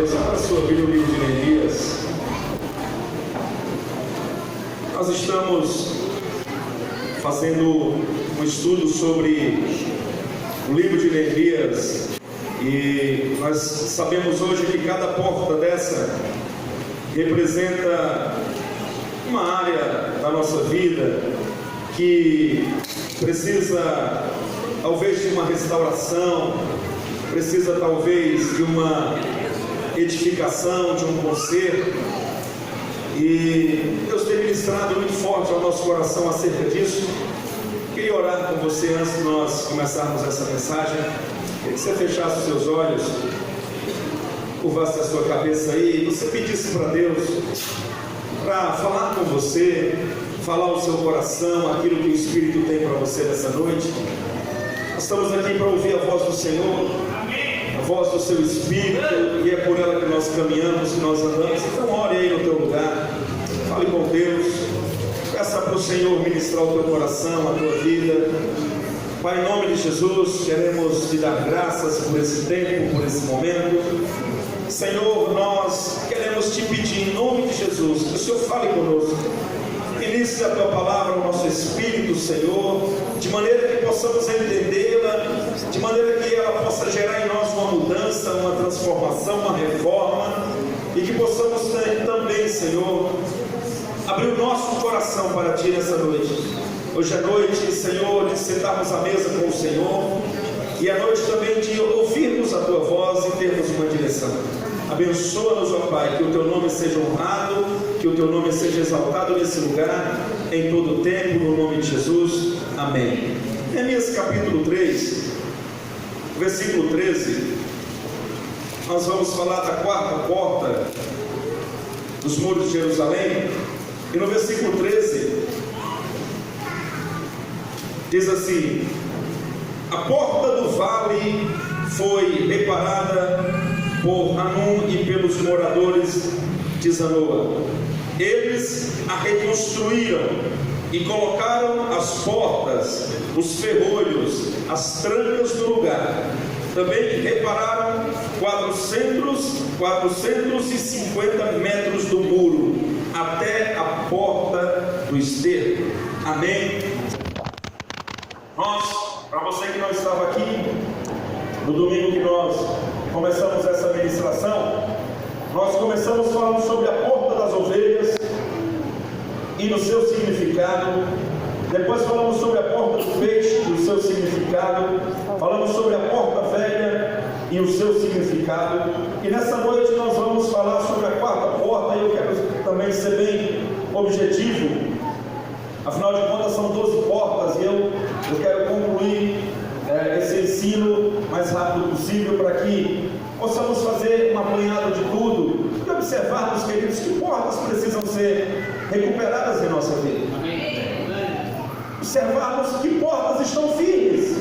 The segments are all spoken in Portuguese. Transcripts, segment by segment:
Deus. Abra sua Bíblia no livro de Neemias. Nós estamos fazendo um estudo sobre o livro de Neemias e nós sabemos hoje que cada porta dessa representa uma área da nossa vida que precisa talvez de uma restauração, precisa talvez de uma edificação, de um conserto. E Deus tem ministrado muito forte ao nosso coração acerca disso. Queria orar com você antes de nós começarmos essa mensagem. Queria que você fechasse os seus olhos, curvasse a sua cabeça aí e você pedisse para Deus para falar com você, falar ao seu coração aquilo que o Espírito tem para você nessa noite. Nós estamos aqui para ouvir a voz do Senhor, a voz do seu Espírito, e é por ela que nós caminhamos, que nós andamos. Então ore aí no teu lugar, fale com Deus, peça para o Senhor ministrar o teu coração, a tua vida. Pai, em nome de Jesus, queremos te dar graças por esse tempo, por esse momento. Senhor, nós queremos te pedir em nome de Jesus, que o Senhor fale conosco. Inicie a tua palavra ao nosso espírito, Senhor, de maneira que possamos entendê-la, de maneira que ela possa gerar em nós uma mudança, uma transformação, uma reforma, e que possamos também, Senhor, abrir o nosso coração para Ti nessa noite. Hoje é noite, Senhor, de sentarmos à mesa com o Senhor, e é noite também de ouvirmos a Tua voz e termos uma direção. Abençoa-nos, ó Pai, que o Teu nome seja honrado, que o Teu nome seja exaltado nesse lugar, em todo o tempo, no nome de Jesus. Amém. Neemias capítulo 3, versículo 13, nós vamos falar da quarta porta dos muros de Jerusalém, e no versículo 13, diz assim: a porta do vale foi reparada por Hanum e pelos moradores de Zanoa. Eles a reconstruíram e colocaram as portas, os ferrolhos, as trancas no lugar. Também repararam 450 metros do muro até a porta do esterco. Amém. Para você que não estava aqui no domingo que nós começamos essa ministração, nós começamos falando sobre a porta das ovelhas e no seu significado. Depois falamos sobre a porta do peixe e o seu significado. Falamos sobre a porta velha e o seu significado. E nessa noite nós vamos falar sobre a quarta porta, e eu quero também ser bem objetivo. Afinal de contas são 12 portas e eu quero concluir esse ensino mais rápido possível, para que possamos fazer um apanhado de tudo e observarmos, queridos, que portas precisam ser recuperadas em nossa vida. Observarmos que portas estão firmes.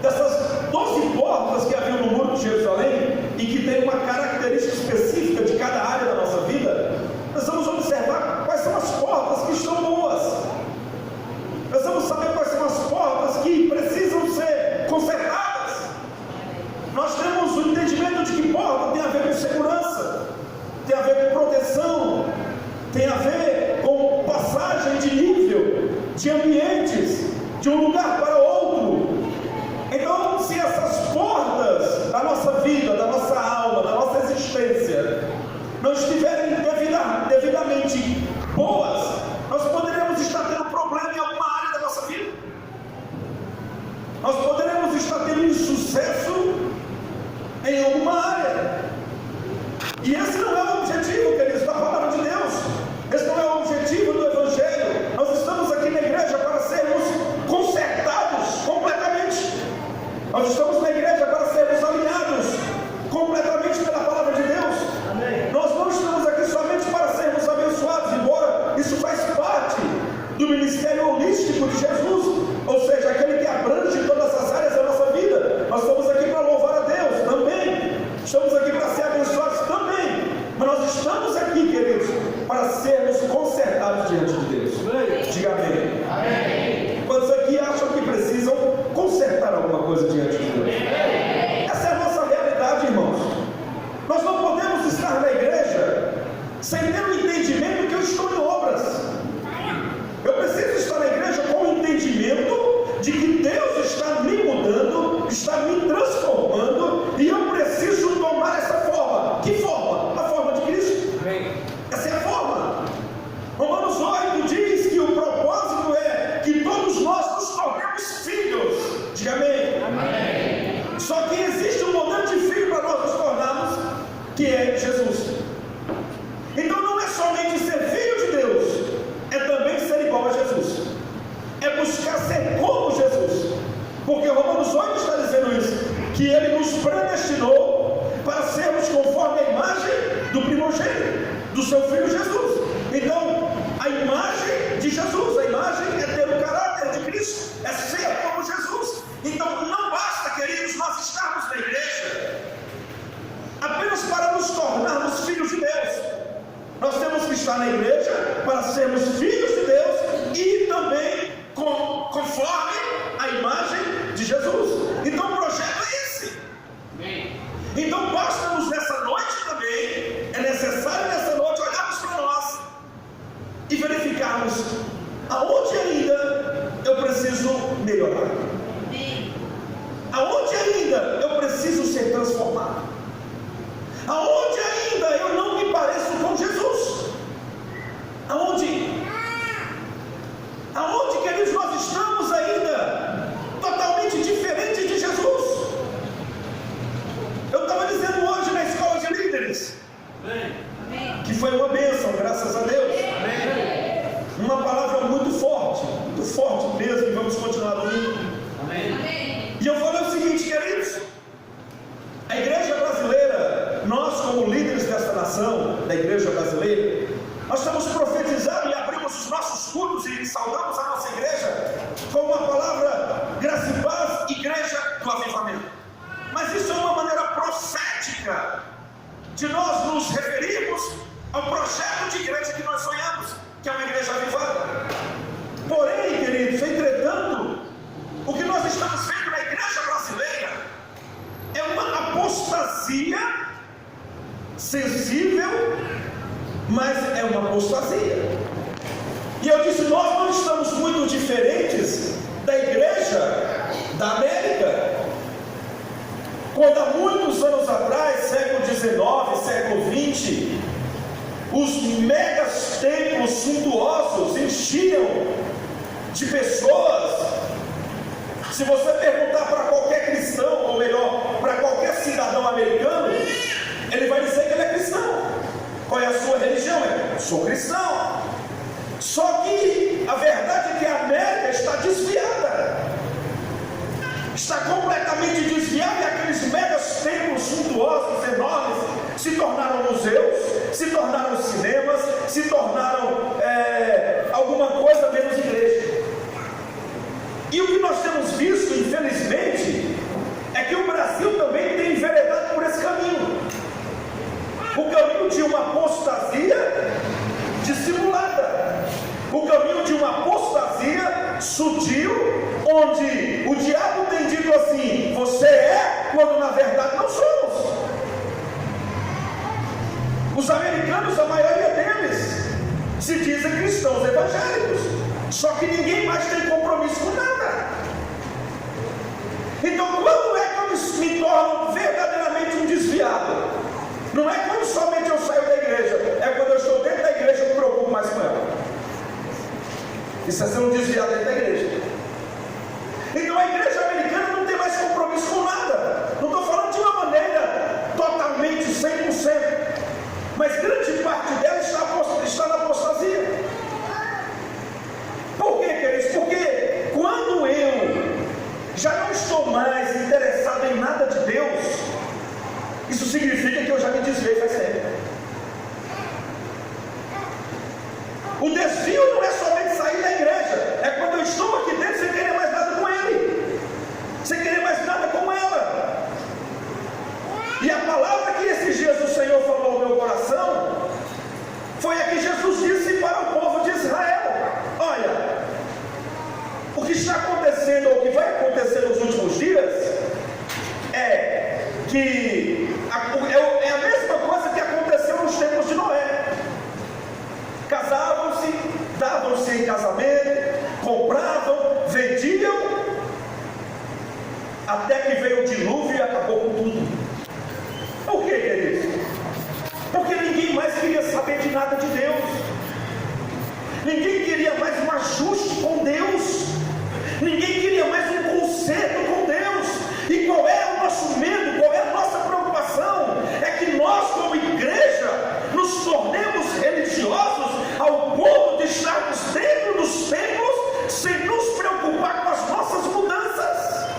Dessas 12 portas que haviam no muro de Jerusalém e que tem uma característica específica de cada área da nossa vida, nós vamos observar quais são as portas que estão boas. Nós vamos saber quais são as portas que precisam ser consertadas. Nós temos o entendimento de que porta tem a ver com segurança, tem a ver com proteção, tem a ver com passagem de nível, de ambientes, de um lugar para outro. Então, se essas portas da nossa vida, da nossa alma, da nossa existência não estiverem devidamente boas, nós poderemos estar tendo problema em alguma área da nossa vida. Nós poderemos estar tendo insucesso em alguma área. E esse não é o objetivo, queridos, da palavra de Deus. Esse não é o objetivo do Evangelho. Nós estamos aqui na igreja para sermos consertados completamente. Nós estamos na igreja para sermos alinhados completamente pela palavra de Deus. Amém. Nós não estamos aqui somente para sermos abençoados, embora isso faz parte do ministério holístico de Jesus, ou seja, aquele que abrange todas as áreas da nossa vida. Nós estamos aqui para louvar a Deus também, estamos aqui para ser abençoados também, mas nós estamos aqui, queridos, para sermos consertados diante de Deus. Diga amém. Amém. Quantos aqui acham que precisam consertar alguma coisa diante de Deus? Essa é a nossa realidade, irmãos. Que forma? A forma de Cristo. Essa é a forma. Romanos 8 diz que o propósito é que todos nós nos tornemos filhos. Diga amém. Amém. Só que existe um modelo de filho para nós nos tornarmos, que é Jesus. Então não é somente ser filho de Deus, é também ser igual a Jesus. É buscar ser como Jesus. Porque Romanos 8 está dizendo isso, que Ele nos predestinou para sermos conforme a imagem do primogênito, do seu Filho Jesus. Então, a imagem de Jesus, a imagem é ter o caráter de Cristo, é ser como Jesus. Então, não basta, queridos, nós estarmos na igreja apenas para nos tornarmos filhos de Deus. Nós temos que estar na igreja para sermos filhos de Deus e também conforme a imagem de Jesus. Então o projeto é esse. Então basta-nos nessa noite também, é necessário nessa noite olharmos para nós e verificarmos aonde ainda eu preciso melhorar, aonde ainda eu preciso ser transformado, aonde ainda eu não me pareço com Jesus, aonde, queridos, nós estamos ainda totalmente diferente de Jesus. Eu estava dizendo hoje na escola de líderes, que foi uma bênção, graças a Deus. Uma palavra muito forte mesmo, e vamos continuar domingo. E eu falei o seguinte, queridos, a igreja brasileira, nós como líderes desta nação, da igreja brasileira, nós estamos profetizando e abrimos os nossos cultos e saudamos a nossa igreja com uma palavra graça e paz, igreja do avivamento. Mas isso é uma maneira profética de nós nos referirmos ao projeto de igreja que nós sonhamos, que é uma igreja avivada. Porém, queridos, entretanto, o que nós estamos vendo na igreja brasileira é uma apostasia sensível, mas é uma apostasia. E eu disse, nós não estamos muito diferentes da igreja da América. Quando há muitos anos atrás, século XIX, século XX, os megas templos suntuosos enchiam de pessoas. Se você perguntar para qualquer cristão, ou melhor, para qualquer cidadão americano, ele vai dizer que ele é cristão. Qual é a sua religião? Eu sou cristão. Só que a verdade é que a América está desviada, está completamente desviada, e aqueles megas templos suntuosos, enormes, se tornaram museus, se tornaram cinemas, se tornaram alguma coisa menos igreja. E o que nós temos visto, infelizmente, é que o Brasil também tem enveredado por esse caminho, o caminho de uma apostasia dissimulada, o caminho de uma apostasia sutil, onde o diabo tem dito assim, você é, quando na verdade não somos. Os americanos, a maioria deles, se dizem cristãos evangélicos, só que ninguém mais tem compromisso com nada. Então quando é que eu me torno verdadeiramente um desviado? Não é quando somente eu saio da igreja, é quando eu estou dentro da igreja eu me preocupo mais com ela. Isso é ser um desviado dentro da igreja. Então a igreja americana não tem mais compromisso com nada. Não estou falando de uma maneira totalmente 100%, mas grande parte dela está na apostasia. Por quê, queridos? Porque quando eu já não estou mais interessado em nada de Deus, isso significa que eu já me desviei faz tempo. O desvio não é somente sair da igreja, é quando eu estou aqui nada de Deus. Ninguém queria mais um ajuste com Deus. Ninguém queria mais um conserto com Deus. E qual é o nosso medo? Qual é a nossa preocupação? É que nós, como igreja, nos tornemos religiosos ao ponto de estarmos dentro dos templos sem nos preocupar com as nossas mudanças,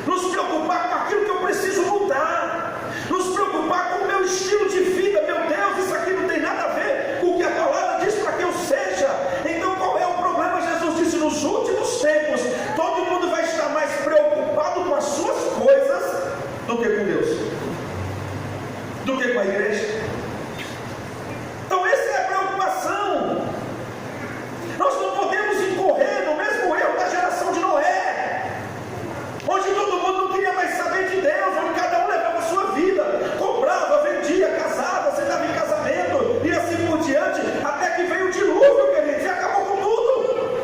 nos preocupar com aquilo que eu preciso mudar, nos preocupar com o meu estilo de vida. Meu Deus, isso aqui não tem nada a ver com o que a palavra diz para que eu seja. Então qual é o problema? Jesus disse: nos últimos tempos todo mundo vai estar mais preocupado com as suas coisas do que com Deus, do que com a igreja. Então essa é a preocupação. Nós não podemos incorrer no mesmo erro da geração de Noé, onde todo mundo não queria mais saber de Deus, onde cada um levava a sua vida, comprava, vendia, casava, aceitava em casamento e assim por diante, até que veio o dilúvio, queridos, e acabou com tudo.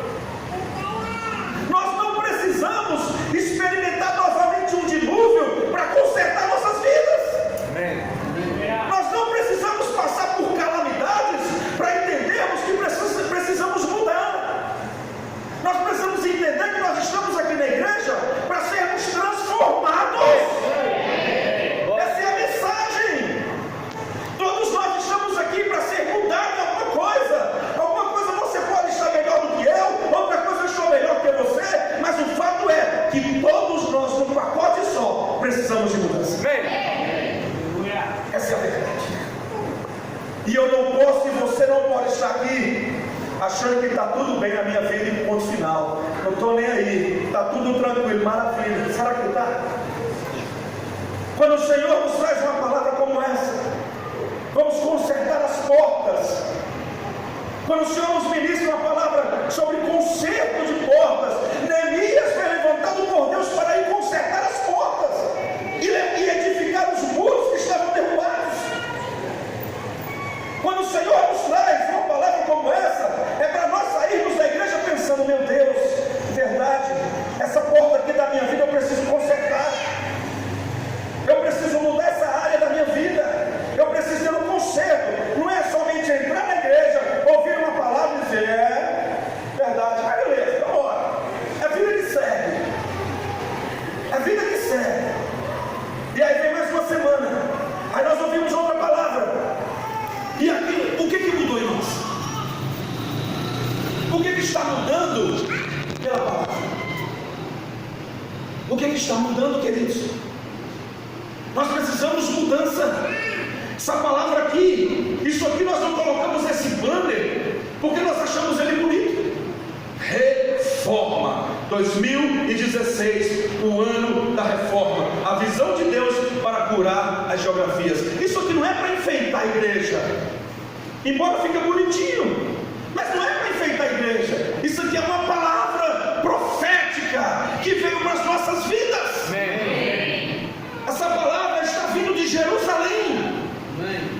Nós não precisamos experimentar novamente um dilúvio para consertar nossas vidas. Amém. Nós não precisamos passar por calamidades para entendermos que precisamos mudar. Nós precisamos entender que nós estamos aqui na igreja para sermos transformados. Essa é a mensagem. Todos nós estamos aqui para ser mudados em alguma coisa. Alguma coisa você pode estar melhor do que eu, outra coisa eu estou melhor do que você, mas o fato é que todos nós, num pacote só, precisamos de mudança. Essa é a verdade. E eu não posso, e você não pode estar aqui achando que está tudo bem na minha vida e ponto final. Não estou nem aí, está tudo tranquilo, maravilha. Será que está? Quando o Senhor nos traz uma palavra como essa, vamos consertar as portas. Quando o Senhor nos ministra uma palavra sobre conserto de portas, Neemias foi levantado por Deus para ir consertar as portas e edificar os muros que estavam derrubados. Quando o Senhor nos traz uma palavra como essa, é para nós sairmos da igreja pensando: meu Deus, verdade, essa porta aqui da minha vida eu preciso consertar, eu preciso mudar essa área da minha vida, eu preciso ter um conserto. Não é somente entrar na igreja, ouvir uma palavra e dizer: é verdade, ah, beleza, vamos embora. É a vida que segue, é a vida que segue. E aí vem mais uma semana, aí nós ouvimos outra palavra. E aqui, o que mudou em nós? O que está mudando pela palavra? O que está mudando, queridos? Nós precisamos de mudança. Essa palavra aqui, isso aqui nós não colocamos esse banner porque nós achamos ele bonito. Reforma 2016, o ano da reforma, a visão de Deus para curar as geografias. Isso aqui não é para enfeitar a igreja, embora fique bonitinho, mas não é para enfeitar a igreja. Isso aqui é uma palavra profética que veio para as nossas vidas. Amém. Essa palavra está vindo de Jerusalém. Amém.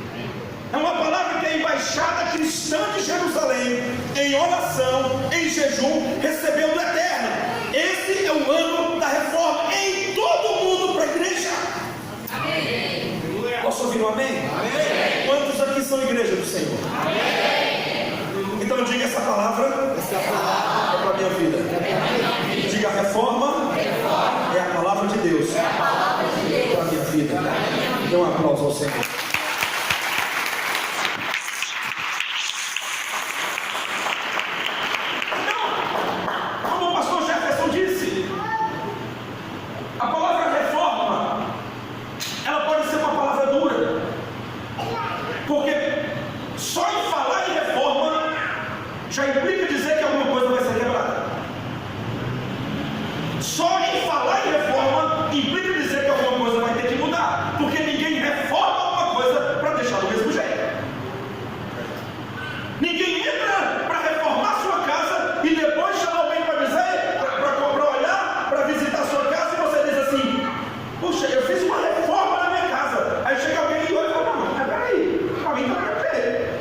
É uma palavra que a embaixada cristã de Jerusalém, em oração, em jejum, recebeu do Eterno. Esse é o ano da reforma em todo o mundo para a igreja. Amém. Posso ouvir um amém? Amém. Quantos aqui são igreja do Senhor? Amém. Então diga: essa palavra é para a minha vida. Diga: reforma é a palavra de Deus para a minha vida. Dê um aplauso ao Senhor. A palavra reforma, ela pode ser uma palavra dura, porque só em falar em reforma já implica dizer que alguma coisa vai ser quebrada. Só em falar em reforma implica dizer que alguma coisa vai ter que mudar, porque ninguém reforma alguma coisa para deixar do mesmo jeito. Ninguém entra para reformar a sua casa e depois chama alguém para dizer, para olhar, para visitar a sua casa, e você diz assim: puxa, eu fiz uma reforma na minha casa. Aí chega alguém e olha e fala: não, mas peraí, alguém está perfeito.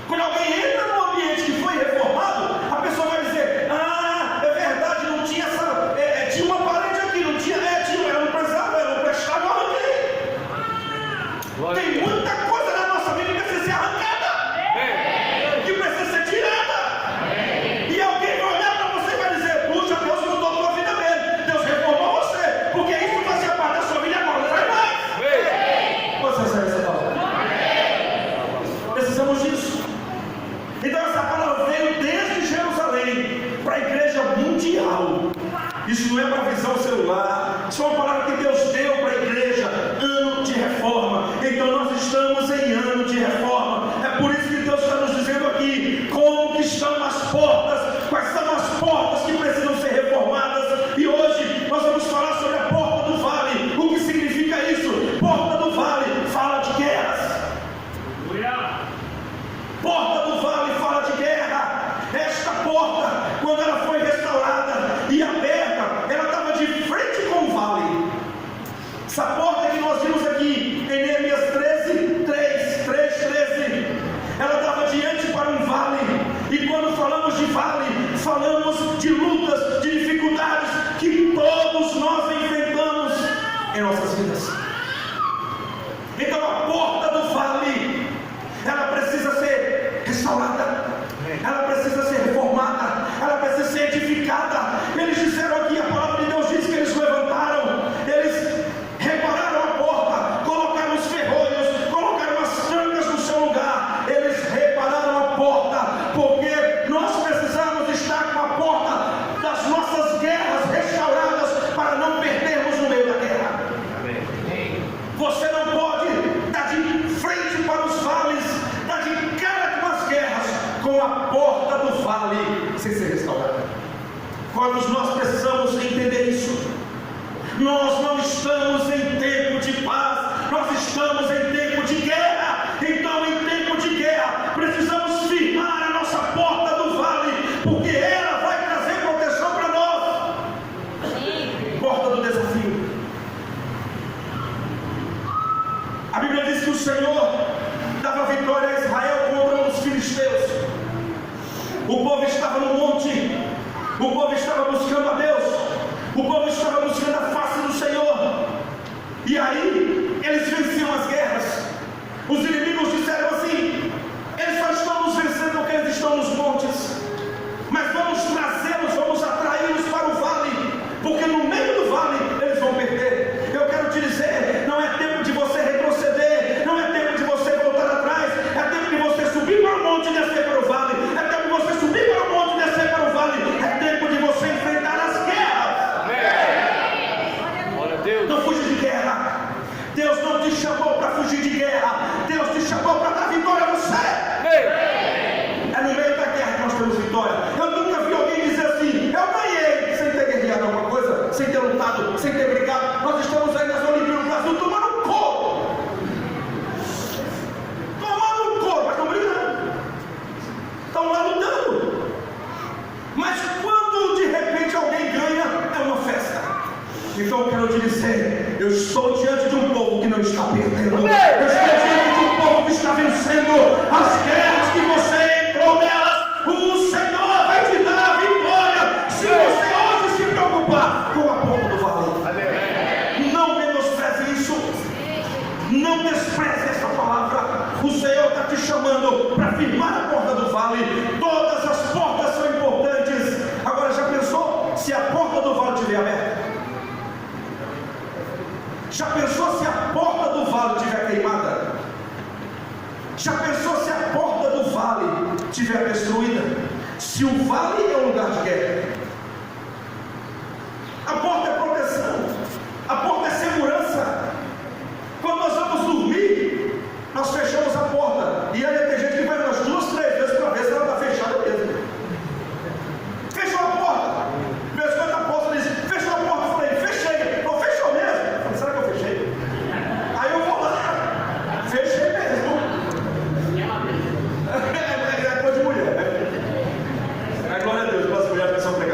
Quando alguém entra Essa porta que nós vimos aqui em Neemias 13, 13, ela estava diante para um vale. E quando falamos de vale, falamos de lutas, de dificuldades que todos nós enfrentamos em nossas vidas. Então a porta do vale, ela precisa ser restaurada, ela precisa ser reformada, ela precisa ser edificada. Eles disseram aqui, a palavra de Deus diz que eles levantaram, eles repararam a porta, colocaram os ferrolhos, colocaram as trancas no seu lugar. Eles repararam a porta, porque nós precisamos estar com a porta das nossas guerras restauradas para não perdermos no meio da guerra. Você não pode dar de frente para os vales, dar de cara com as guerras, com a porta do vale sem ser restaurada. Quando nós precisamos entender isso, nós não estamos em tempo de paz, nós estamos em tempo de guerra. Então, em tempo de guerra, precisamos firmar a nossa porta do vale, porque ela vai trazer proteção para nós. Porta do desafio. A Bíblia diz que o Senhor dava vitória a Israel contra os filisteus. O povo estava no monte, o povo estava buscando a Deus, o povo estava buscando a face do Senhor. E aí eles venciam as guerras. Os inimigos disseram assim: eles só estão nos vencendo porque eles estão nos montes, mas vamos trazê-los, vamos atraí-los para o vale, porque no meio do vale eles vão perder. Eu quero te dizer, não é tempo de você retroceder, não é tempo de você voltar atrás, é tempo de você subir para o monte e descer para o vale, é tempo de você subir para o monte e descer para o vale, é tempo de você enfrentar as guerras. Amém. Não fuja de guerra. Deus não te chamou para fugir de guerra, Deus te chamou para dar vitória a você. É no meio da guerra que nós temos vitória. Eu nunca vi alguém dizer assim: eu ganhei, sem ter guerreado alguma coisa, sem ter lutado, sem ter brigado. Nós estamos aí nas Olimpíadas do Brasil tomando couro, mas estão brigando, estão lá lutando. Mas quando de repente alguém ganha, é uma festa. Então eu quero te dizer, eu estou diante de um povo que não está perdendo, eu estou diante de um povo que está vencendo as guerras que você entrou nelas. O Senhor vai te dar a vitória se você hoje se preocupar com a porta do vale. Não menospreze isso, não despreze essa palavra. O Senhor está te chamando para firmar a porta do vale. Todas as portas são importantes. Agora, já pensou se a porta do vale estiver aberta? Já pensou se a porta do vale estiver queimada? Já pensou se a porta do vale estiver destruída? Se o vale é um lugar de guerra, a porta é proteção, a porta é segurança. Quando nós vamos dormir, nós fechamos a porta, e aí tem gente que vai umas 2, 3 vezes para ver se ela está fechada mesmo. Fechou a porta, de vez em quando a porta diz: fechou a porta. Eu falei: fechei. Não, fechou mesmo? Eu falei: será que eu fechei? Aí eu vou lá: fechei mesmo. É coisa de mulher. Glória a Deus, as mulheres que são pregadas.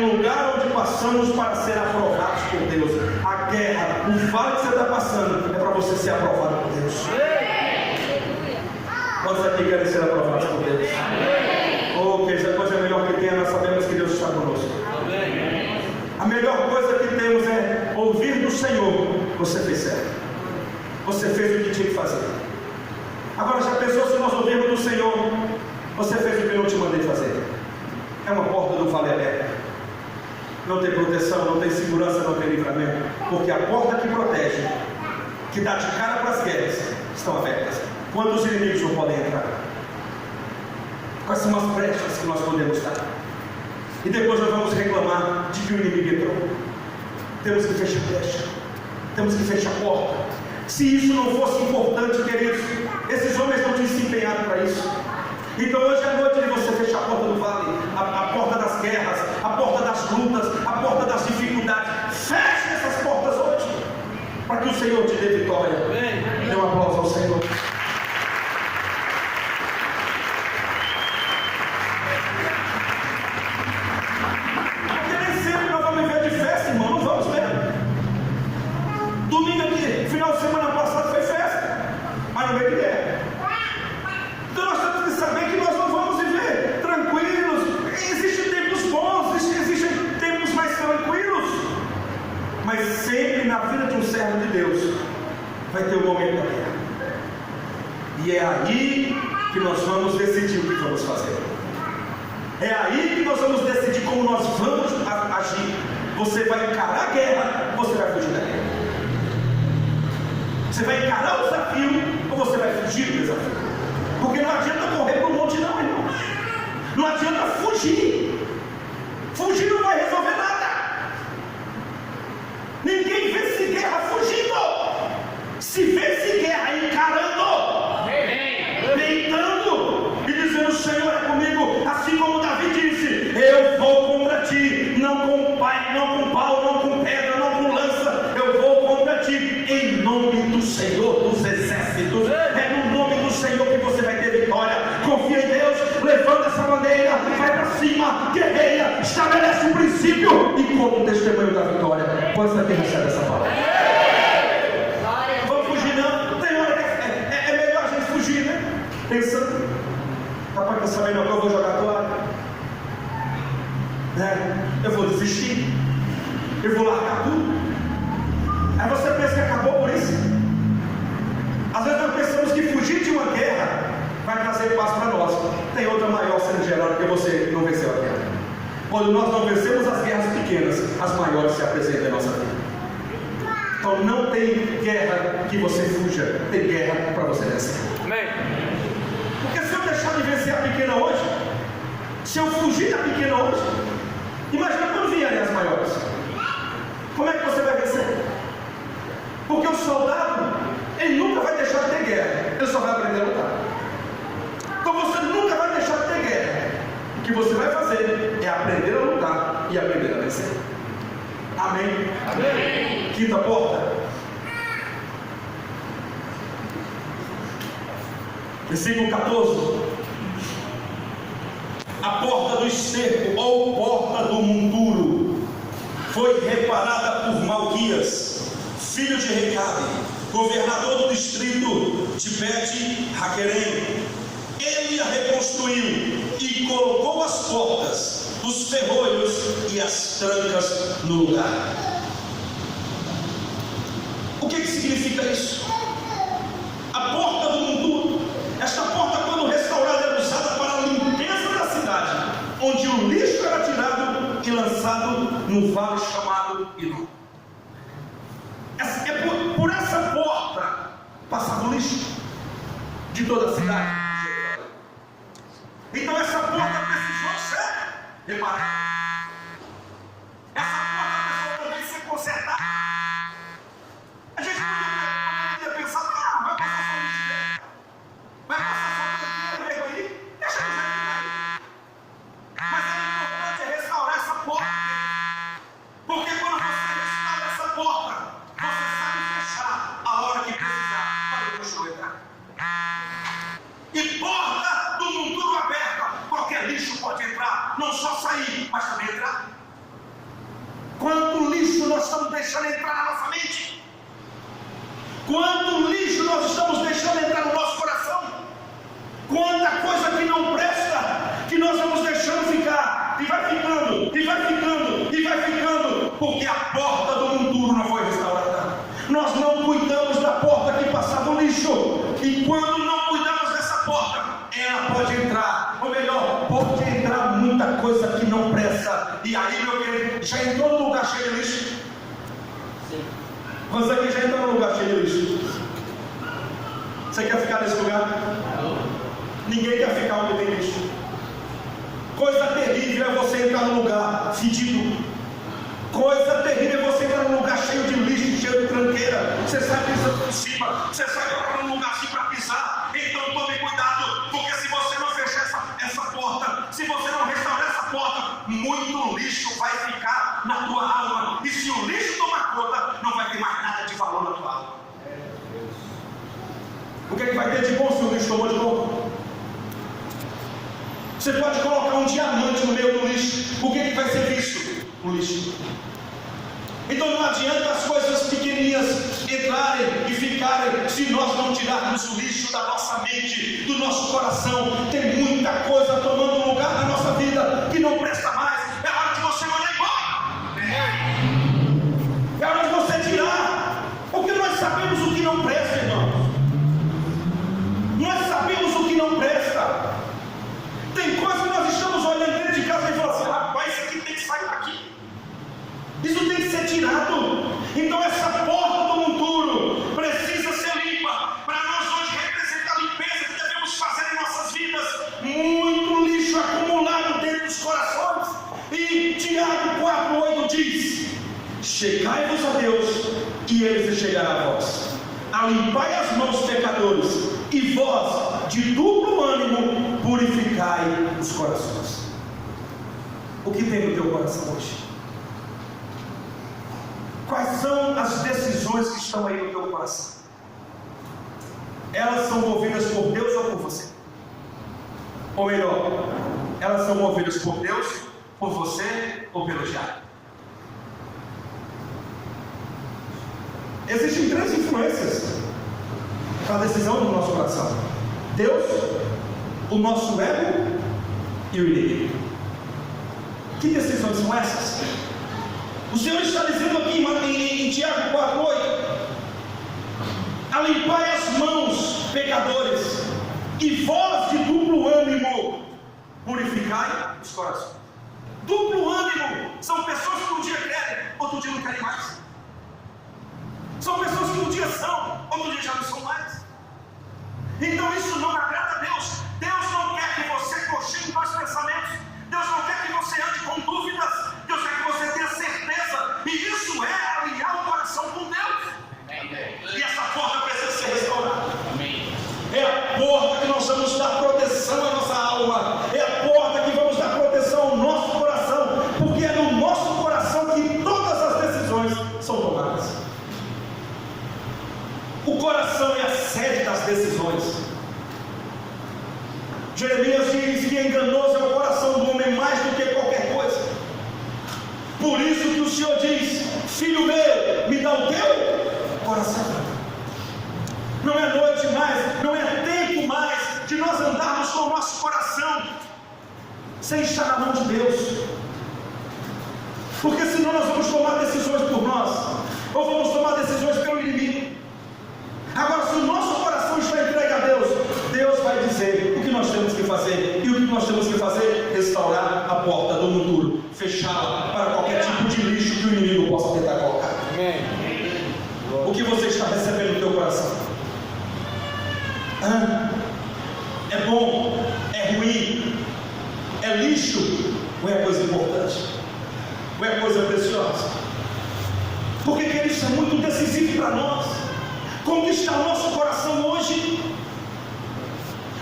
um lugar onde passamos para ser aprovados por Deus. A guerra, o vale que você está passando, é para você ser aprovado por Deus. Quantos aqui querem ser aprovados por Deus? Oh, que a coisa melhor que tem, nós sabemos que Deus está conosco. A melhor coisa que temos é ouvir do Senhor: você fez certo, você fez o que tinha que fazer. Agora, já pensou se nós ouvirmos do Senhor: você fez o que eu não te mandei fazer? É uma porta do vale aberta. Não tem proteção, não tem segurança, não tem livramento, porque a porta que protege, que dá de cara para as guerras, estão abertas. Quantos inimigos não podem entrar? Quais são as brechas que nós podemos dar? E depois nós vamos reclamar de que o inimigo entrou. Temos que fechar a brecha, temos que fechar a porta. Se isso não fosse importante, queridos, esses homens não tinham se empenhado para isso. Então hoje à noite você fecha a porta do vale, a porta das guerras, a porta das lutas, a porta das dificuldades. Feche essas portas hoje, para que o Senhor te dê vitória. Dê um aplauso ao Senhor. Porque nem sempre nós vamos viver de festa, irmão. Não vamos mesmo. Domingo aqui, final de semana passado foi festa, mas não veio de guerra. Então nós temos que saber que nós não vamos viver tranquilos. Existem tempos bons, existem tempos mais tranquilos, mas sempre na vida de um servo de Deus vai ter um momento da guerra. E é aí que nós vamos decidir o que vamos fazer. É aí que nós vamos decidir como nós vamos agir. Você vai encarar a guerra, você vai fugir da guerra. Você vai encarar o desafio ou você vai fugir do desafio. Porque não adianta correr para o monte não, irmão. Não adianta fugir. Fugir não vai resolver nada. Ninguém vence guerra fugindo. Se vence guerra encarando, deitando e dizendo: o Senhor é comigo, assim como Davi disse: eu vou contra ti, não com pai, não com pau, não com pedra, não com lança, eu vou contra ti, em nome do Senhor dos exércitos. É no nome do Senhor que você vai ter vitória. Confia em Deus, levanta essa bandeira, vai para cima, guerreia, estabelece um princípio e conta um testemunho da vitória. Quantos aqui recebe essa palavra? Vamos fugir não? Tem hora que é melhor a gente fugir, né? Pensando: rapaz, quer saber, não, eu vou jogar a toalha, eu vou desistir, eu vou largar tudo. Aí você pensa que acabou por isso. Às vezes nós pensamos que fugir de uma guerra vai trazer paz para nós. Tem outra maior sendo gerada porque você não venceu a guerra. Quando nós não vencemos as guerras pequenas, as maiores se apresentam em nossa vida. Então não tem guerra que você fuja, tem guerra para você vencer. Amém. Porque se eu deixar de vencer a pequena hoje, se eu fugir da pequena hoje, imagina quando vierem as maiores. Como é que você vai vencer? Porque o soldado, ele nunca vai deixar de ter guerra, ele só vai aprender a lutar. Então você nunca vai deixar de ter guerra. O que você vai fazer é aprender a lutar e aprender a vencer. Amém? Amém. Quinta porta. Versículo 14. A porta do esterco, ou porta do monturo, foi reparada por Malquias, filho de Recabe, governador do distrito de Bet-Haquerem. Ele a reconstruiu e colocou as portas, os ferrolhos e as trancas no lugar. O que significa isso? A porta do monturo. Esta porta, quando restaurada, era usada para a limpeza da cidade, onde o lixo era tirado e lançado no vale chamado Hino. Por essa porta passava o lixo de toda a cidade. Então essa porta precisou ser reparada. Essa porta precisou também ser consertada. A gente poderia pensar: não, vai passar só lixo dentro, vai passar só dinheiro aí, deixa eu ver aí. Mas é importante restaurar essa porta, porque quando você restaura essa porta, você sabe fechar a hora que precisar para o lixo entrar. E porta do monturo aberta, qualquer lixo pode entrar, não só sair, mas lixo nós estamos deixando entrar na nossa mente? Quanto lixo nós estamos deixando entrar no nosso coração? Quanta coisa que não presta, que nós vamos deixando ficar, e vai ficando, e vai ficando, e vai ficando, porque a porta do monturo não foi restaurada. Nós não cuidamos da porta que passava o lixo, e quando não cuidamos dessa porta, ela pode entrar, ou melhor, pode entrar muita coisa que não presta. E aí, meu querido, já entrou no lugar cheio de lixo? Sim. Você aqui já entrou no lugar cheio de lixo? Você quer ficar nesse lugar? Não. Ninguém quer ficar onde tem lixo. Coisa terrível é você entrar num lugar fedido. Coisa terrível é você entrar num lugar cheio de lixo, cheio de tranqueira. Você sai pisando por cima, você sai para um lugar assim para pisar. Então tome cuidado, porque se você não fechar essa porta, se você não restaurar essa porta, muito lixo vai ficar na tua alma. E se o lixo tomar conta, não vai ter mais nada de valor na tua alma. O que é que vai ter de bom se o lixo tomou de conta? Você pode colocar um diamante no meio do lixo. O que é que vai ser visto? O lixo. Então não adianta as coisas pequenininhas entrarem e ficarem se nós não tirarmos o lixo da nossa mente, do nosso coração. Tem muita coisa tomando lugar na nossa vida que não presta mais. É hora de você mandar embora. É hora de você tirar. Porque nós sabemos o que não presta, irmãos. Nós sabemos o que não presta. Tem coisa que nós estamos olhando dentro de casa e falando assim: rapaz, isso aqui tem que sair daqui. Isso tem que ser tirado. Então essa porta do monturo precisa ser limpa. Para nós hoje representar a limpeza que devemos fazer em nossas vidas. Muito lixo acumulado dentro dos corações. E Tiago 4,8 diz: chegai-vos a Deus e Ele se chegará a vós. Alimpai as mãos, pecadores, e vós, de duplo ânimo, purificai os corações. O que tem no teu coração hoje? Quais são as decisões que estão aí no teu coração? Elas são movidas por Deus ou por você? Ou melhor, elas são movidas por Deus, por você ou pelo diabo? Existem três influências para a decisão do nosso coração: Deus, o nosso ego e o inimigo. Que decisões são essas? O Senhor está dizendo aqui em Tiago 4,8: alimpai as mãos, pecadores, e vós de duplo ânimo, purificai os corações. Duplo ânimo são pessoas que um dia querem, outro dia não querem mais. São pessoas que um dia são, outro dia já não são mais. Então isso não agrada a Deus. Deus não quer que você cochile dois pensamentos. Deus não quer que você ande com dúvidas. Deus quer que você tenha certeza. E isso é alinhar o coração com Deus. E essa porta precisa ser restaurada. É a porta que nós vamos dar proteção à nossa alma. É a porta que vamos dar proteção ao nosso coração. Porque é no nosso coração que todas as decisões são tomadas. O coração é a sede das decisões. Jeremias diz que enganoso é o coração do homem mais do que qualquer coisa. Por isso que o Senhor diz: filho meu, me dá o teu coração. Não é noite mais, não é tempo mais de nós andarmos com o nosso coração sem estar na mão de Deus. Porque senão nós vamos tomar decisões por nós, ou vamos tomar decisões pelo inimigo. Agora, se o nosso coração está entregue a Deus, Deus vai dizer o que nós temos que fazer. E o que nós temos que fazer? Restaurar a porta do monturo, fechá-la para qualquer tipo de lixo que o inimigo possa tentar colocar. Amém. O que você está recebendo no teu coração? É bom? É ruim? É lixo? Ou é coisa importante? Ou é coisa preciosa? Porque isso é muito decisivo para nós. Como que está o nosso coração hoje?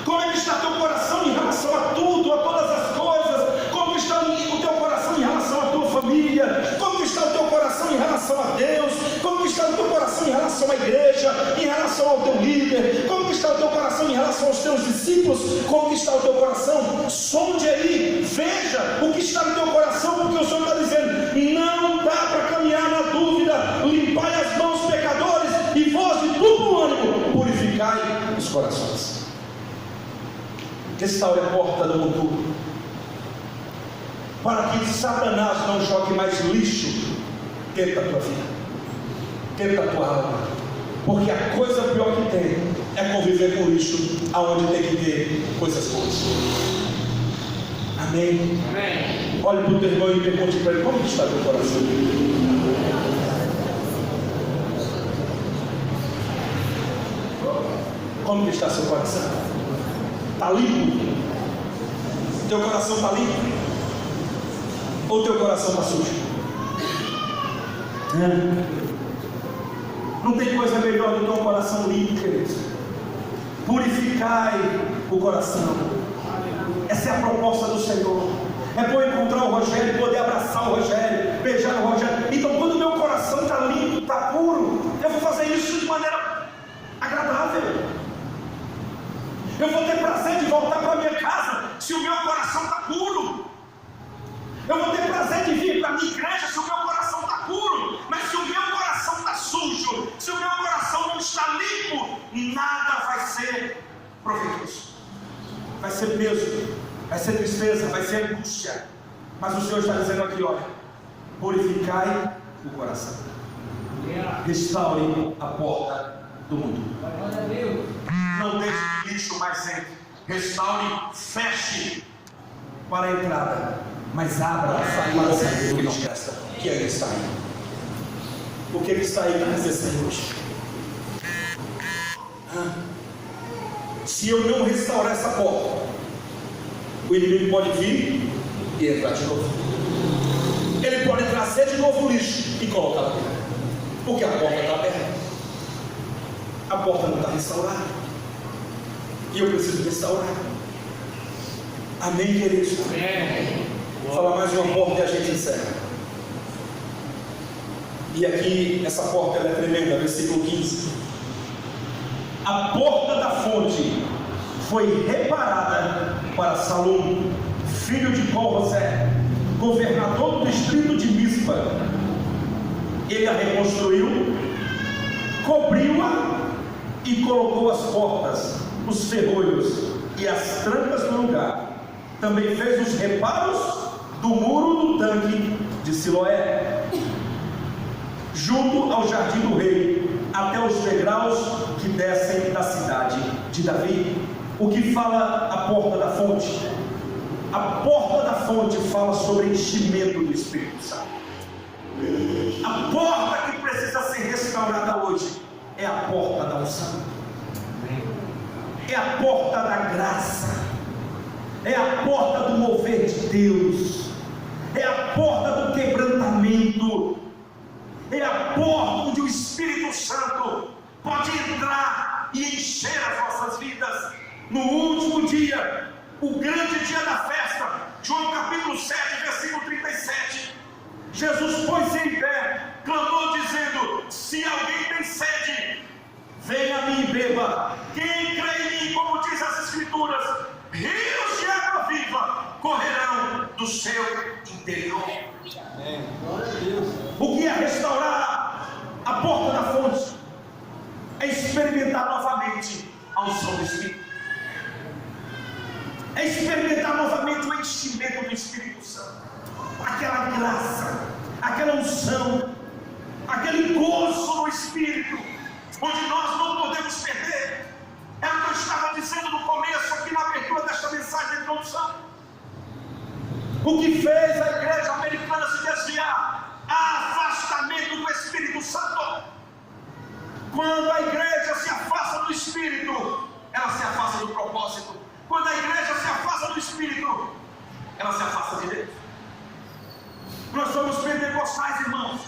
Como é que está teu coração em relação a tudo, a todas as coisas? Como que está o teu coração em relação à tua família? Como que está o teu coração em relação a Deus? Como que está o teu coração em relação à igreja? Em relação ao teu líder? Como que está o teu coração em relação aos teus discípulos? Como que está o teu coração? Sonde aí, veja o que está no teu coração, porque o Senhor está dizendo: não dá para caminhar na dúvida. corações. Restaure a porta do mundo, para que Satanás não jogue mais lixo dentro da tua vida, dentro da tua alma, porque a coisa pior que tem é conviver com lixo, aonde tem que ter coisas boas. Amém? Amém. Olhe para o teu irmão e pergunte para ele: como está teu coração? Como está seu coração? Está limpo? Teu coração está limpo? Ou teu coração está sujo? Não tem coisa melhor do que um coração limpo, queridos. Purificai o coração. Essa é a proposta do Senhor. É bom encontrar o Rogério, poder abraçar o Rogério, beijar o Rogério. Então, quando o meu coração está limpo, está puro, eu vou fazer isso de maneira agradável. Eu vou ter prazer de voltar para minha casa se o meu coração está puro. Eu vou ter prazer de vir para a minha igreja se o meu coração está puro. Mas se o meu coração está sujo, se o meu coração não está limpo, nada vai ser proveitoso. Vai ser peso, vai ser tristeza, vai ser angústia. Mas o Senhor está dizendo aqui: olha, purificai o coração, restaure a porta do mundo. Não deixe que lixo mais entre. Restaure, feche para a entrada, mas abra para sair o que não resta, que ainda está aí. O que está aí para dizer hoje? Se eu não restaurar essa porta, o inimigo pode vir e entrar de novo. Ele pode trazer de novo o lixo e colocar lá dentro, porque a porta está aberta. A porta não está restaurada, e eu preciso restaurar. Amém, queridos? Amém. Vou falar mais uma porta e a gente encerra. E aqui, essa porta ela é tremenda, versículo 15. A porta da fonte foi reparada para Salum, filho de Colrosé, governador do distrito de Mispa. Ele a reconstruiu, cobriu-a e colocou as portas, os ferrolhos e as trancas no lugar. Também fez os reparos do muro do tanque de Siloé, junto ao jardim do rei, até os degraus que descem da cidade de Davi. O que fala a porta da fonte? A porta da fonte fala sobre enchimento do Espírito Santo. A porta que precisa ser restaurada hoje é a porta da unção, é a porta da graça, é a porta do mover de Deus, é a porta do quebrantamento, é a porta onde o Espírito Santo pode entrar e encher as nossas vidas. No último dia, o grande dia da festa, João capítulo 7, versículo 37, Jesus pôs-se em pé, clamou dizendo: se alguém tem sede, venha a mim e beba. Quem crê em mim, como diz as Escrituras, rios de água viva correrão do seu interior. O que é restaurar a porta da fonte? É experimentar novamente a unção do Espírito, é experimentar novamente o enchimento do Espírito Santo, aquela graça, aquela unção, aquele gozo no Espírito, onde nós não podemos perder. É o que eu estava dizendo no começo, aqui na abertura desta mensagem de introdução. O que fez a igreja americana se desviar? Afastamento do Espírito Santo. Quando a igreja se afasta do Espírito, ela se afasta do propósito. Quando a igreja se afasta do Espírito, ela se afasta de Deus. Nós somos pentecostais, irmãos.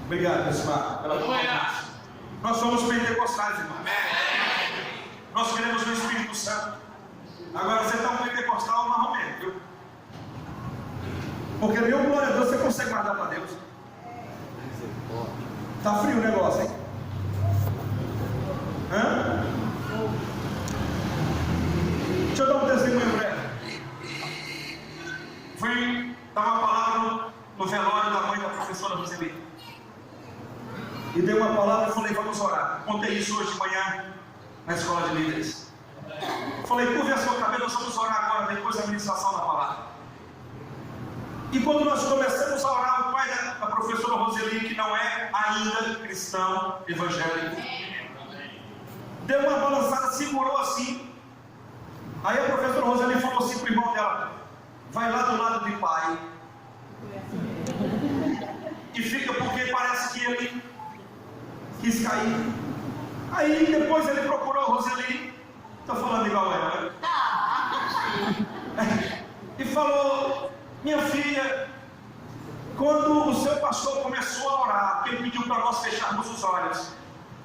Obrigado, Bismar, pela tua palavra. Nós somos pentecostais, irmãos. Nós queremos o Espírito Santo. Agora você está um pentecostal mais ou menos, viu? Porque meu glória a Deus você consegue guardar para Deus. Está frio o negócio, hein? Deixa eu dar um testemunho breve. Fui dar uma palavra no velório da mãe da professora Roseli. e dei uma palavra e falei, vamos orar. Contei isso hoje de manhã na escola de líderes. Falei, curve a sua cabeça, nós vamos orar agora, depois da ministração da palavra. E quando nós começamos a orar, o pai da professora Roseli, que não é ainda cristão evangélico, deu uma balançada, segurou assim. Aí a professora Roseli falou assim para o irmão dela, vai lá do lado de pai e fica, porque parece que ele quis cair. Aí depois ele procurou a Roseli, estou falando igual a ela, e falou, minha filha, quando o seu pastor começou a orar, ele pediu para nós fecharmos os olhos,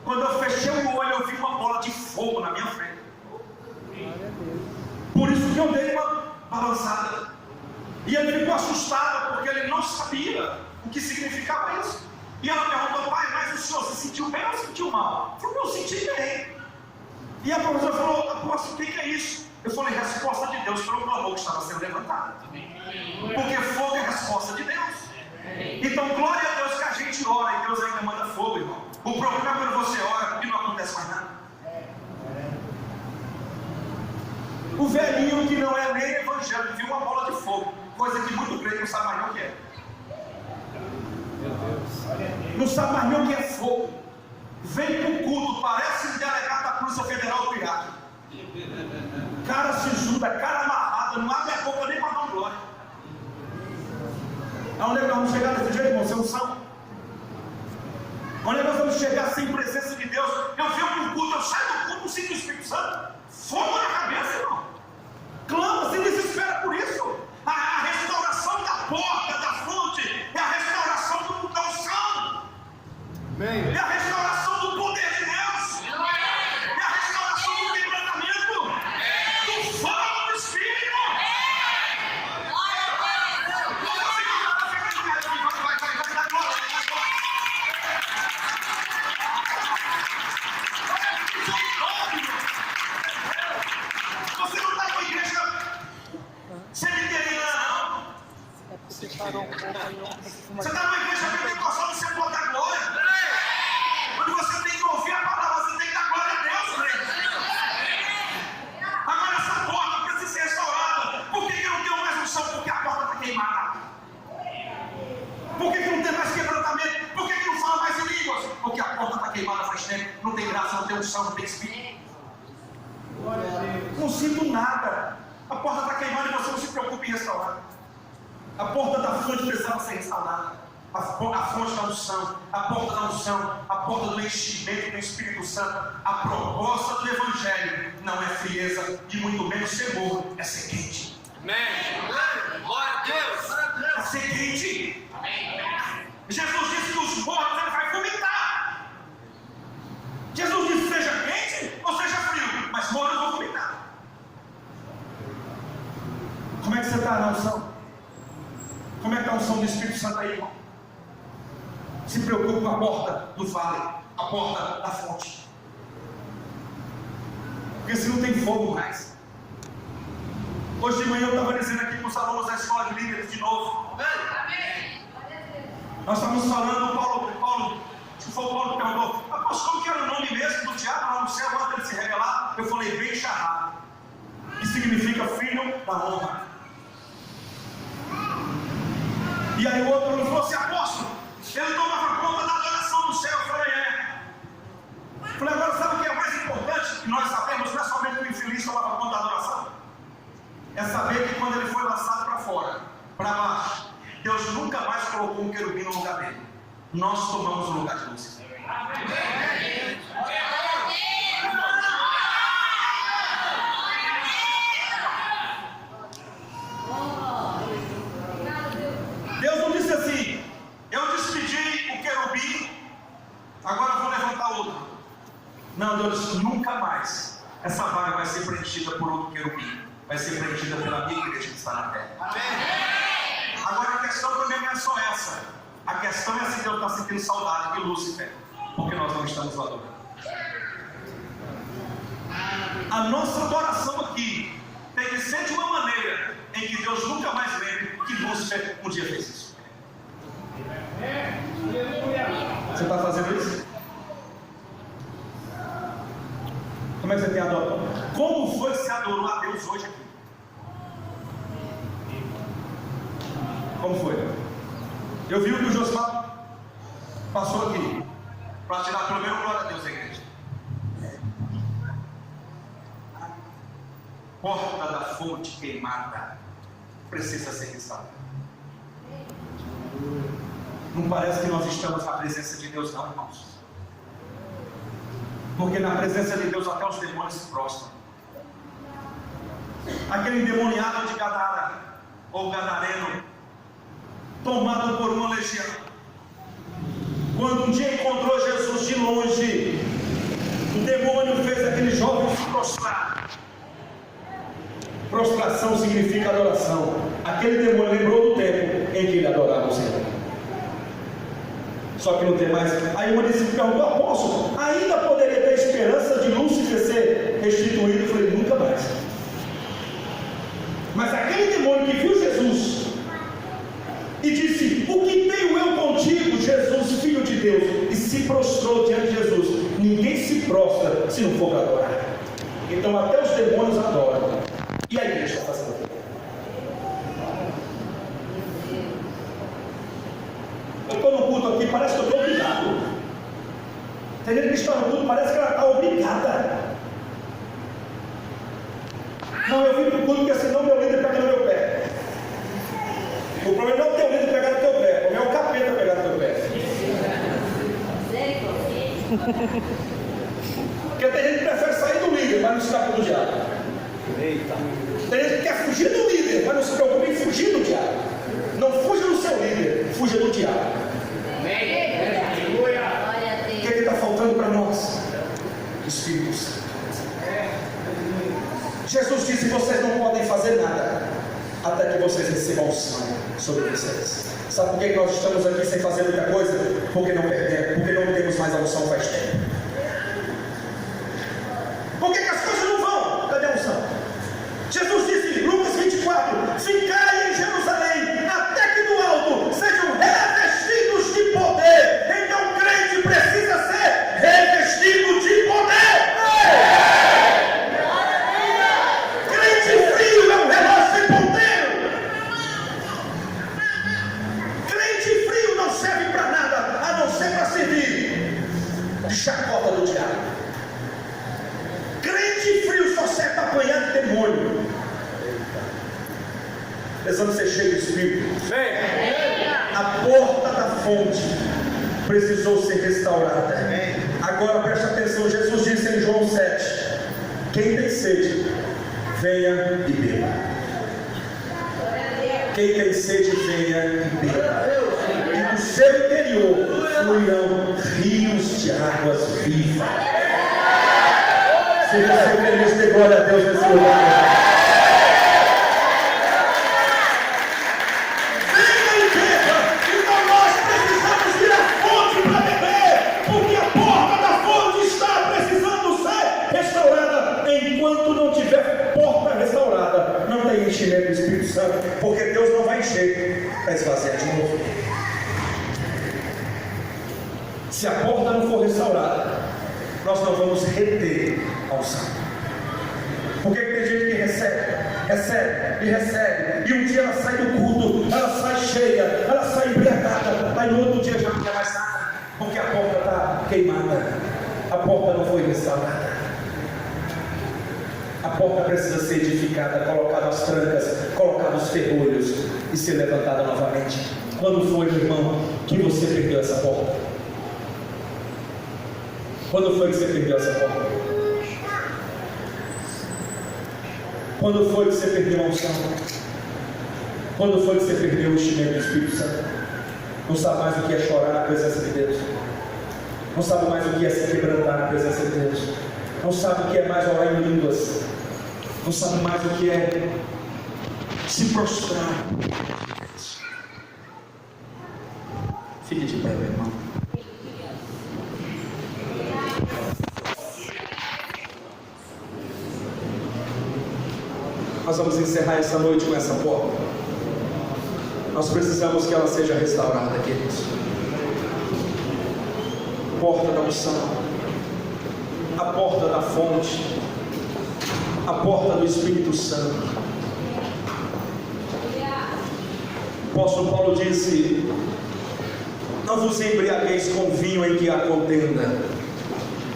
quando eu fechei o olho, eu vi uma bola de fogo na minha frente. Por isso que eu dei uma balançada. E ele ficou assustado, porque ele não sabia o que significava isso. E ela perguntou, pai, mas o senhor se sentiu bem ou se sentiu mal? Eu falei, eu senti bem. E a professora falou, apóstolo, o que é isso? Eu falei, resposta de Deus para o clamor que estava sendo levantado. Porque fogo é resposta de Deus. Então, glória a Deus que a gente ora e Deus ainda manda fogo, irmão. O problema é quando você ora e não acontece mais nada. O velhinho que não é nem evangélico viu uma bola de fogo, coisa que muito crente não sabe mais nem o que é. Não sabe mais nem o que é fogo. Vem para o culto, parece um delegado da Polícia Federal do Iraque. Cara sisuda, cara amarrada, não abre a boca nem para dar glória. Aonde é que nós vamos chegar desse jeito, irmão? Sem unção? Onde é que nós vamos chegar sem presença de Deus? Eu venho para o culto, eu saio do culto, sinto o Espírito Santo, fogo na cabeça, irmão. Clama, se desespera por isso. A restauração da porta, da fonte, é a restauração da unção. É a restauração do poder de Deus. É a restauração do quebrantamento, do fogo do Espírito. Você não está com a igreja cemiteriana, não. Você está numa igreja pentecostal, você pode dar glória. Quando você tem que ouvir a palavra, você tem que dar glória a Deus, né? Agora essa porta precisa ser restaurada. Por que eu não tenho mais unção? Porque a porta está queimada. Por que não tem mais quebrantamento? Por que não fala mais em línguas? Porque a porta está queimada faz tempo. Não tem graça, não tem unção, não tem espírito. Não sinto nada. A porta está queimada e você não se preocupa em restaurar. A porta da fonte precisava ser restaurada. A fonte da unção, a porta da unção, a porta do enchimento do Espírito Santo. A proposta do Evangelho não é frieza e muito menos ser morno, é ser quente. Amém. Glória a Deus. É ser quente. Jesus disse que os mornos ele vai vomitar. Jesus disse seja quente ou seja frio, mas mornos vão vomitar. Como é que você está na unção? Como é que está a unção do Espírito Santo aí, irmão? Se preocupe com a porta do vale, a porta da fonte. Porque se não tem fogo mais. Hoje de manhã eu estava dizendo aqui para os alunos da escola de líderes de novo. Nós estávamos falando, o Paulo que perguntou, apóstolo, como que era o nome mesmo do diabo lá no céu, antes dele se revelar? Eu falei, bem charrado, que significa filho da honra. E aí o outro falou assim, apóstolo, ele tomava conta da adoração do céu. Eu falei, é. Eu falei, agora sabe o que é mais importante? Que nós sabemos, não é somente que o infeliz tomava conta da adoração. É saber que quando ele foi lançado para fora, para baixo, Deus nunca mais colocou um querubim no lugar dele. Nós tomamos o lugar de Lúcifer. Deus não disse assim, eu despedi o querubim, agora vou levantar outro. Não, Deus disse, nunca mais essa vaga vai ser preenchida por outro querubim, vai ser preenchida pela minha igreja que está na terra. Amém. Agora a questão também não é só essa. A questão é se Deus está sentindo saudade de Lúcifer, porque nós não estamos adorando. A nossa adoração aqui tem que ser de uma maneira em que Deus nunca mais lembre que Lúcifer um dia fez isso. Você está fazendo isso? Como é que você tem adorado? Como foi que você adorou a Deus hoje aqui? Como foi? Eu vi o que o Josmar passou aqui, para tirar pelo menos glória a Deus, a igreja. Porta da fonte queimada precisa ser restaurada. Não parece que nós estamos na presença de Deus, não, irmãos. Porque na presença de Deus até os demônios se prostram. Aquele endemoniado de Gadara, ou Gadareno, tomado por uma legião, quando um dia encontrou Jesus de longe, o demônio fez aquele jovem se prostrar. Prostração significa adoração. Aquele demônio lembrou do tempo em que ele adorava o Senhor. Só que não tem mais. Aí uma disse, perguntou, apóstolo, ainda poderia ter esperança de Lúcifer ser restituído? Eu falei, nunca mais. Mas aquele demônio que viu Jesus e disse, o que tenho eu contigo, Jesus, Filho de Deus, e se prostrou diante de Jesus. Ninguém se prostra se não for para adorar. Então até os demônios adoram. E a igreja está fazendo o quê? Eu estou no culto aqui, parece que eu estou obrigado. Tem gente que está no culto, parece que ela está obrigada. Não, eu vim para o culto porque senão meu líder pega no meu pé. O problema não é o teu líder pegar no teu pé, o problema é o capeta pegar no teu pé. Porque tem gente que prefere sair do líder, mas não escapa do diabo. Eita. Tem gente que quer fugir do líder, mas não se preocupe em fugir do diabo. Não fuja do seu líder, fuja do diabo. O que está faltando para nós? Espírito Santo. Jesus disse, vocês não podem fazer nada até que vocês recebam unção sobre vocês. Sabe por que nós estamos aqui sem fazer muita coisa? Porque não perdemos, porque não temos mais a unção faz tempo. Por que as coisas não vão? Cadê a unção? Jesus disse, Lucas 24, ficai em Jerusalém, até que do alto sejam revestidos de poder. Então o crente precisa ser revestido de poder. Crente frio é um relógio sem ponteiro. Crente frio não serve para nada, a não ser para servir de chacota do diabo. Crente frio só serve para apanhar de demônio. Precisamos ser cheios de Espírito. A porta da fonte precisou ser restaurada. Agora preste atenção, Jesus disse em João 7: quem tem sede, venha e beba. Quem tem sede, venha e beba. E do seu interior fluirão rios de águas vivas. Se você feliz, dê glória a Deus nesse lugar. Venha e beba. Então nós precisamos ir à fonte para beber, porque a porta da fonte está precisando ser restaurada. Enquanto não tiver porta restaurada, não tem enchimento do Espírito Santo, porque Deus não vai encher para esvaziar de novo. Se a porta não for restaurada, nós não vamos reter a unção. Porque tem gente que recebe, e um dia ela sai do culto, ela sai cheia, ela sai embriagada, mas no outro dia já não quer mais nada, porque a porta está queimada, a porta não foi restaurada. A porta precisa ser edificada, colocada as trancas, colocada os ferrolhos e ser levantada novamente. Quando foi, meu irmão, que você perdeu essa porta? Quando foi que você perdeu essa porta? Quando foi que você perdeu a unção? Quando foi que você perdeu o enchimento do Espírito Santo? Não sabe mais o que é chorar na presença de Deus. Não sabe mais o que é se quebrantar na presença de Deus. Não sabe o que é mais orar em línguas. Não sabe mais o que é se prostrar. Fique de pé, meu irmão. Nós vamos encerrar essa noite com essa porta. Nós precisamos que ela seja restaurada, queridos. porta da unção, a porta da fonte, a porta do Espírito Santo. O apóstolo Paulo disse: não vos embriagueis com vinho em que há contenda,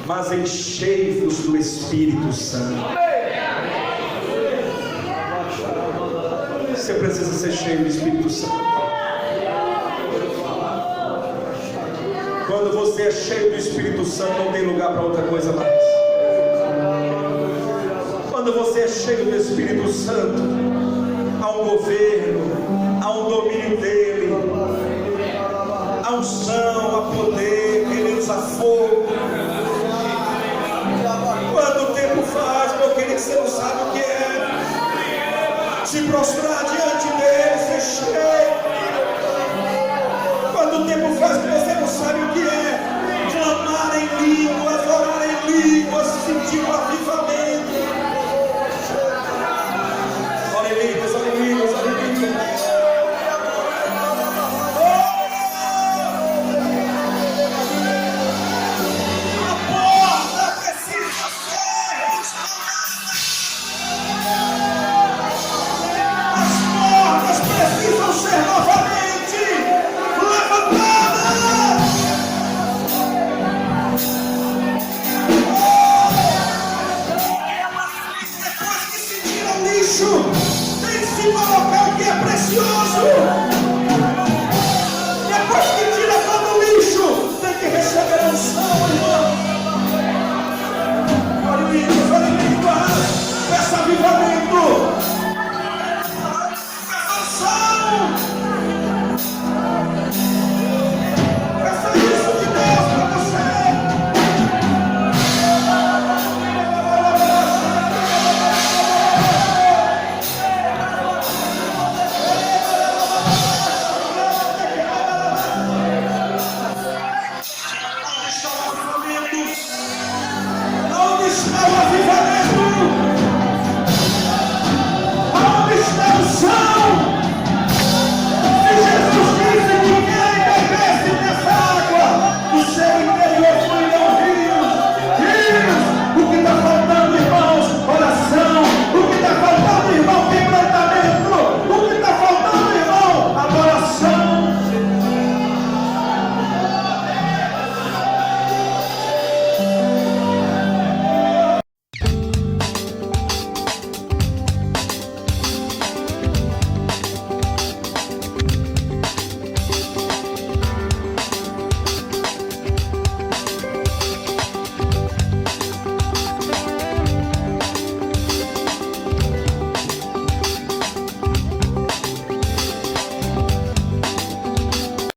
mas enchei-vos do Espírito Santo. Você precisa ser cheio do Espírito Santo. Quando você é cheio do Espírito Santo, não tem lugar para outra coisa mais. Quando você é cheio do Espírito Santo, há um governo, há um domínio dele, há unção, há poder, ele usa fogo. Quanto tempo faz, meu querido, que você não sabe o que é se prostrar